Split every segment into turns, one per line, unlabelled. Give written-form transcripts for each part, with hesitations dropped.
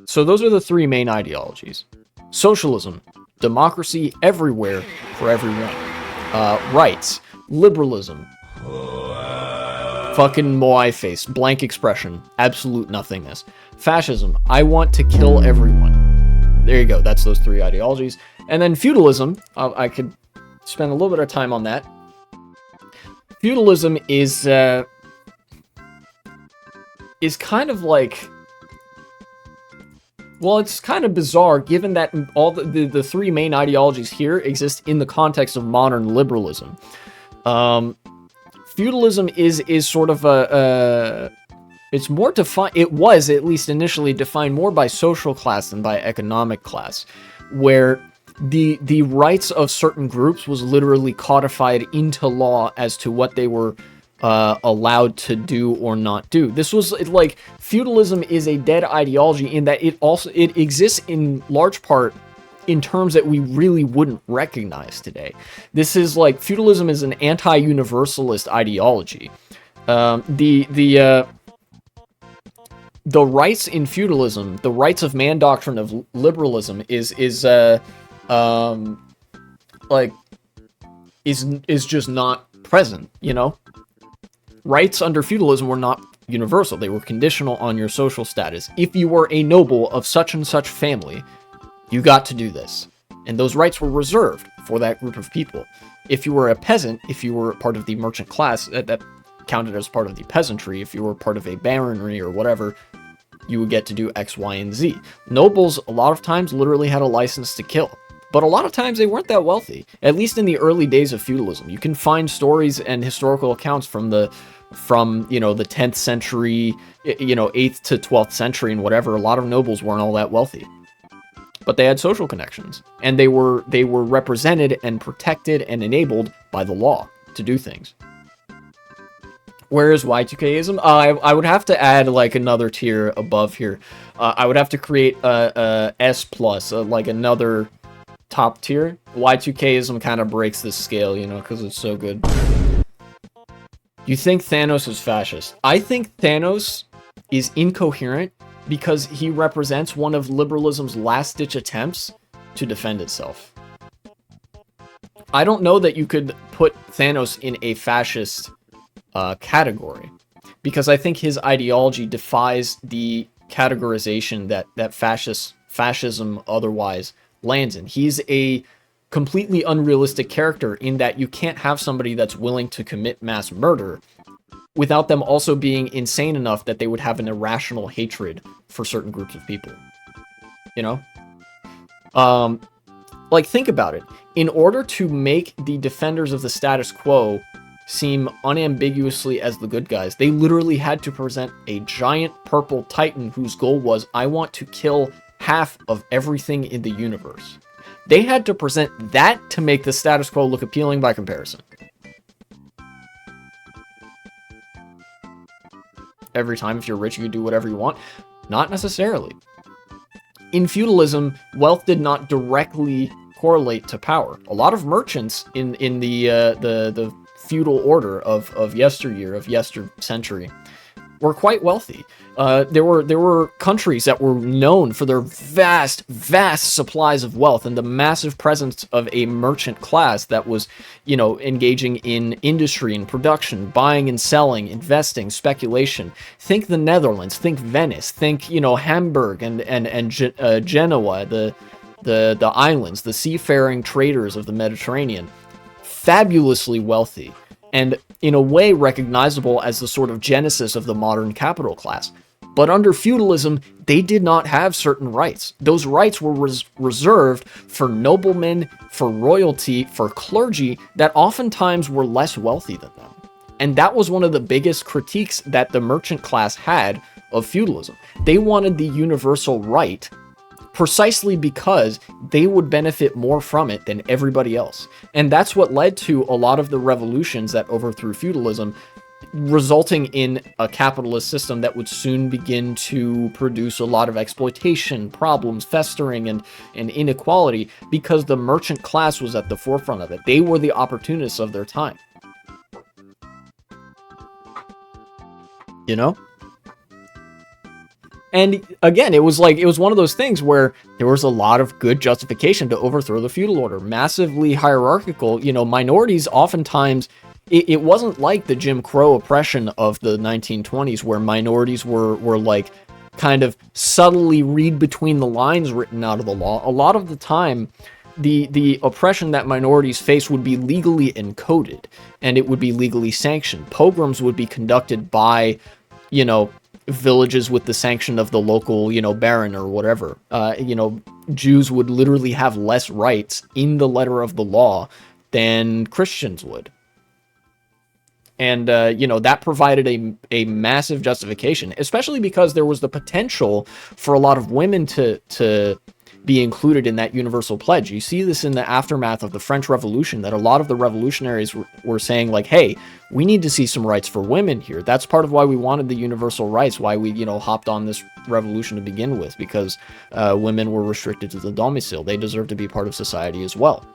So those are the three main ideologies. Socialism, democracy everywhere for everyone. Rights, liberalism, fucking Moai face, blank expression, absolute nothingness. Fascism, I want to kill everyone. There you go, that's those three ideologies. And then feudalism, I could spend a little bit of time on that. Feudalism is kind of like... Well, it's kind of bizarre, given that all the three main ideologies here exist in the context of modern liberalism. Feudalism is sort of it's more defined. It was at least initially defined more by social class than by economic class, where the rights of certain groups was literally codified into law as to what they were allowed to do or not do. This was like, feudalism is a dead ideology in that it exists in large part in terms that we really wouldn't recognize today. This is like, feudalism is an anti-universalist ideology. The rights in feudalism, the rights of man doctrine of liberalism is just not present, you know? Rights under feudalism were not universal. They were conditional on your social status. If you were a noble of such and such family, you got to do this. And those rights were reserved for that group of people. If you were a peasant, if you were part of the merchant class, that counted as part of the peasantry. If you were part of a baronry or whatever, you would get to do X, Y, and Z. Nobles, a lot of times, literally had a license to kill. But a lot of times they weren't that wealthy, at least in the early days of feudalism. You can find stories and historical accounts from the 10th century, 8th to 12th century and whatever. A lot of nobles weren't all that wealthy, but they had social connections, and they were represented and protected and enabled by the law to do things. Whereas Y2Kism, I would have to add like another tier above here. I would have to create a S plus, like another top tier. Y2Kism kind of breaks this scale, because it's so good. You think Thanos is fascist? I think Thanos is incoherent because he represents one of liberalism's last-ditch attempts to defend itself. I don't know that you could put Thanos in a fascist category, because I think his ideology defies the categorization that fascism otherwise lands in. He's a completely unrealistic character in that you can't have somebody that's willing to commit mass murder without them also being insane enough that they would have an irrational hatred for certain groups of people. Like, think about it. In order to make the defenders of the status quo seem unambiguously as the good guys, they literally had to present a giant purple titan whose goal was, I want to kill half of everything in the universe. They had to present that to make the status quo look appealing by comparison. Every time, if you're rich, you can do whatever you want. Not necessarily. In feudalism, wealth did not directly correlate to power. A lot of merchants in the feudal order of yesteryear, of century, were quite wealthy. There were countries that were known for their vast supplies of wealth and the massive presence of a merchant class that was, engaging in industry and production, buying and selling, investing, speculation. Think the Netherlands, think Venice, think, Hamburg and Genoa, the islands, the seafaring traders of the Mediterranean. Fabulously wealthy, and in a way recognizable as the sort of genesis of the modern capital class. But under feudalism, they did not have certain rights. Those rights were reserved for noblemen, for royalty, for clergy that oftentimes were less wealthy than them. And that was one of the biggest critiques that the merchant class had of feudalism. They wanted the universal right precisely because they would benefit more from it than everybody else. And that's what led to a lot of the revolutions that overthrew feudalism, resulting in a capitalist system that would soon begin to produce a lot of exploitation, problems, festering, and inequality, because the merchant class was at the forefront of it. They were the opportunists of their time. And again, it was like, it was one of those things where there was a lot of good justification to overthrow the feudal order. Massively hierarchical, minorities oftentimes, it wasn't like the Jim Crow oppression of the 1920s where minorities were like kind of subtly read between the lines written out of the law. A lot of the time, the oppression that minorities face would be legally encoded, and it would be legally sanctioned. Pogroms would be conducted by, villages with the sanction of the local, baron or whatever. Jews would literally have less rights in the letter of the law than Christians would. And, that provided a massive justification, especially because there was the potential for a lot of women to be included in that universal pledge. You see this in the aftermath of the French Revolution, that a lot of the revolutionaries were saying, like, hey, we need to see some rights for women here. That's part of why we wanted the universal rights, why we, hopped on this revolution to begin with, because women were restricted to the domicile. They deserve to be part of society as well.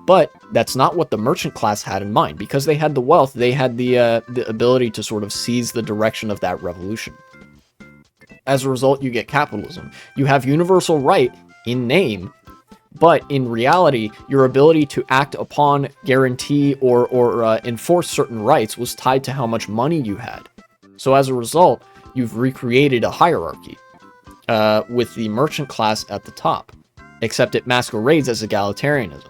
But that's not what the merchant class had in mind. Because they had the wealth, they had the ability to sort of seize the direction of that revolution. As a result, you get capitalism. You have universal right in name, but in reality, your ability to act upon, guarantee, or enforce certain rights was tied to how much money you had. So as a result, you've recreated a hierarchy with the merchant class at the top, except it masquerades as egalitarianism.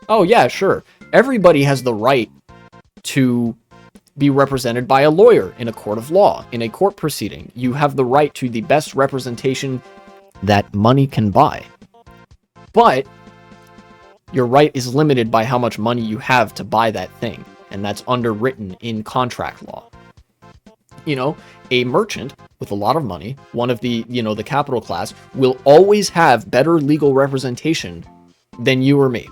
Oh yeah, sure. Everybody has the right to be represented by a lawyer in a court of law, in a court proceeding. You have the right to the best representation that money can buy. But your right is limited by how much money you have to buy that thing, and that's underwritten in contract law. A merchant with a lot of money, one of the, the capital class, will always have better legal representation than you or me.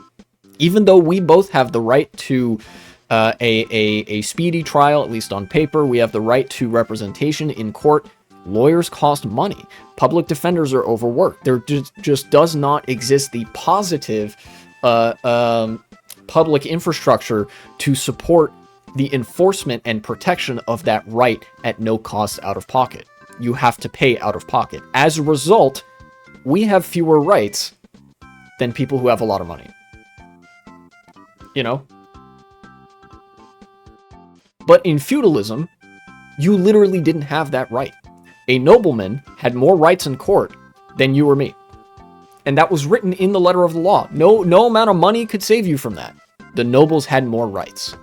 Even though we both have the right to a speedy trial, at least on paper, we have the right to representation in court. Lawyers cost money. Public defenders are overworked. There just does not exist the positive public infrastructure to support the enforcement and protection of that right at no cost out of pocket. You have to pay out of pocket. As a result, we have fewer rights than people who have a lot of money. But in feudalism, you literally didn't have that right. A nobleman had more rights in court than you or me. And that was written in the letter of the law. No amount of money could save you from that. The nobles had more rights.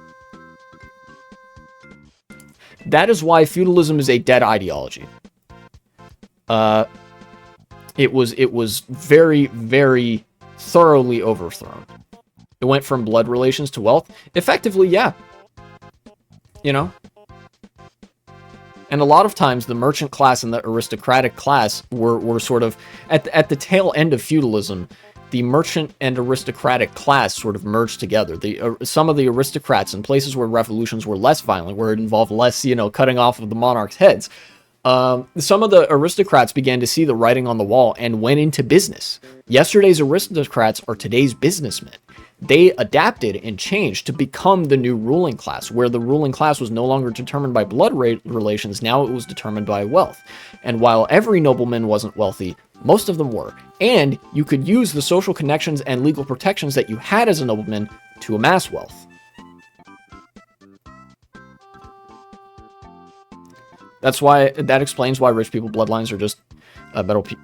That is why feudalism is a dead ideology. It was very, very thoroughly overthrown. It went from blood relations to wealth. Effectively, yeah. And a lot of times the merchant class and the aristocratic class were sort of, at the tail end of feudalism, the merchant and aristocratic class sort of merged together. Some of the aristocrats in places where revolutions were less violent, where it involved less, cutting off of the monarch's heads, some of the aristocrats began to see the writing on the wall and went into business. Yesterday's aristocrats are today's businessmen. They adapted and changed to become the new ruling class, where the ruling class was no longer determined by blood relations, now it was determined by wealth. And while every nobleman wasn't wealthy, most of them were. And you could use the social connections and legal protections that you had as a nobleman to amass wealth. That explains why rich people bloodlines are just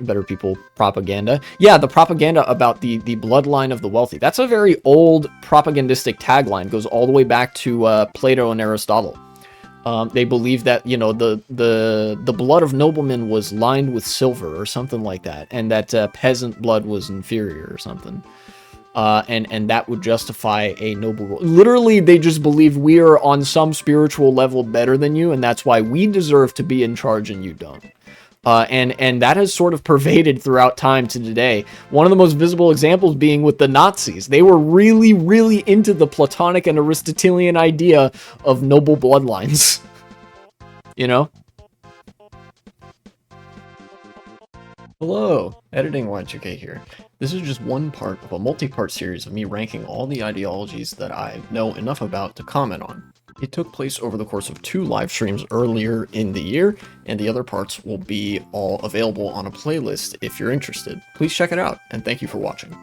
better people propaganda. Yeah, the propaganda about the bloodline of the wealthy. That's a very old propagandistic tagline. Goes all the way back to Plato and Aristotle. They believed that the blood of noblemen was lined with silver or something like that, and that peasant blood was inferior or something. And that would justify a noble rule. Literally, they just believe we are on some spiritual level better than you, and that's why we deserve to be in charge and you don't. And that has sort of pervaded throughout time to today. One of the most visible examples being with the Nazis. They were really, really into the Platonic and Aristotelian idea of noble bloodlines. Hello, Editing Y2K here. This is just one part of a multi-part series of me ranking all the ideologies that I know enough about to comment on. It took place over the course of 2 live streams earlier in the year, and the other parts will be all available on a playlist if you're interested. Please check it out, and thank you for watching.